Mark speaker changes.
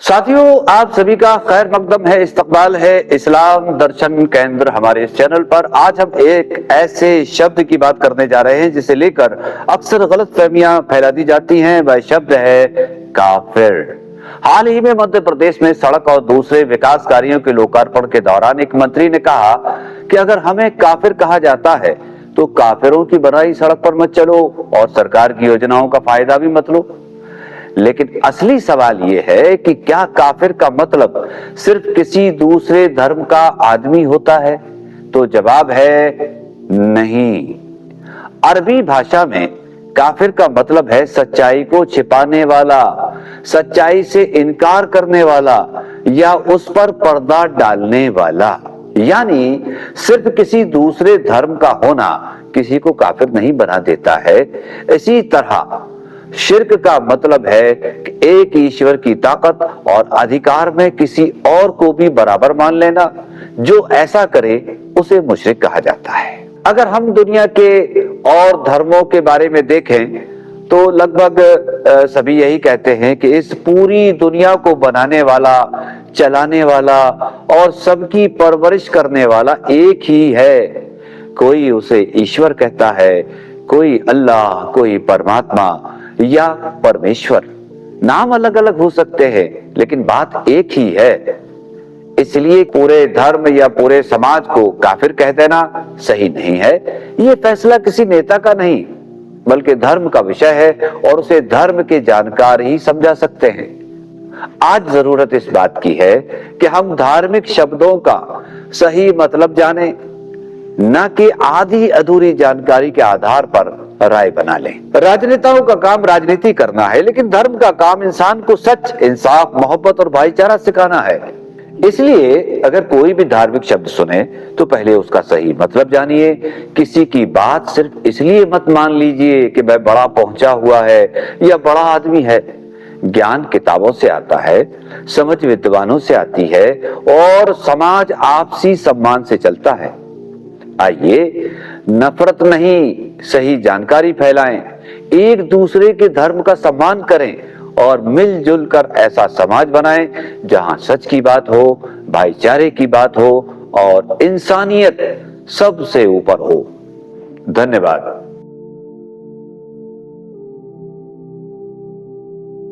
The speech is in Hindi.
Speaker 1: साथियों, आप सभी का खैर मकदम है, इस्तकबाल है इस्लाम दर्शन केंद्र हमारे इस चैनल पर। आज हम एक ऐसे शब्द की बात करने जा रहे हैं जिसे लेकर अक्सर गलतफहमियां फैला दी जाती हैं। वह शब्द है काफिर। हाल ही में मध्य प्रदेश में सड़क और दूसरे विकास कार्यों के लोकार्पण के दौरान एक मंत्री ने कहा कि अगर हमें काफिर कहा जाता है तो काफिरों की बनाई सड़क पर मत चलो और सरकार की योजनाओं का फायदा भी मत लो। लेकिन असली सवाल यह है कि क्या काफिर का मतलब सिर्फ किसी दूसरे धर्म का आदमी होता है? तो जवाब है नहीं। अरबी भाषा में काफिर का मतलब है सच्चाई को छिपाने वाला, सच्चाई से इनकार करने वाला या उस पर पर्दा डालने वाला। यानी सिर्फ किसी दूसरे धर्म का होना किसी को काफिर नहीं बना देता है। इसी तरह शिर्क का मतलब है कि एक ईश्वर की ताकत और अधिकार में किसी और को भी बराबर मान लेना। जो ऐसा करे उसे मुशरिक कहा जाता है। अगर हम दुनिया के और धर्मों के बारे में देखें तो लगभग सभी यही कहते हैं कि इस पूरी दुनिया को बनाने वाला, चलाने वाला और सबकी परवरिश करने वाला एक ही है। कोई उसे ईश्वर कहता है, कोई अल्लाह, कोई परमात्मा या परमेश्वर। नाम अलग अलग हो सकते हैं लेकिन बात एक ही है। इसलिए पूरे धर्म या पूरे समाज को काफिर कह देना सही नहीं है। ये फैसला किसी नेता का नहीं बल्कि धर्म का विषय है और उसे धर्म के जानकार ही समझा सकते हैं। आज जरूरत इस बात की है कि हम धार्मिक शब्दों का सही मतलब जानें, न कि आधी अधूरी जानकारी के आधार पर राय बना लें। राजनेताओं का काम राजनीति करना है लेकिन धर्म का काम इंसान को सच, इंसाफ, मोहब्बत और भाईचारा सिखाना है। इसलिए अगर कोई भी धार्मिक शब्द सुने तो पहले उसका सही मतलब जानिए। किसी की बात सिर्फ इसलिए मत मान लीजिए कि वह बड़ा पहुंचा हुआ है या बड़ा आदमी है। ज्ञान किताबों से आता है, समझ विद्वानों से आती है और समाज आपसी सम्मान से चलता है। आइए नफरत नहीं, सही जानकारी फैलाएं, एक दूसरे के धर्म का सम्मान करें और मिलजुल कर ऐसा समाज बनाएं जहां सच की बात हो, भाईचारे की बात हो और इंसानियत सबसे ऊपर हो। धन्यवाद।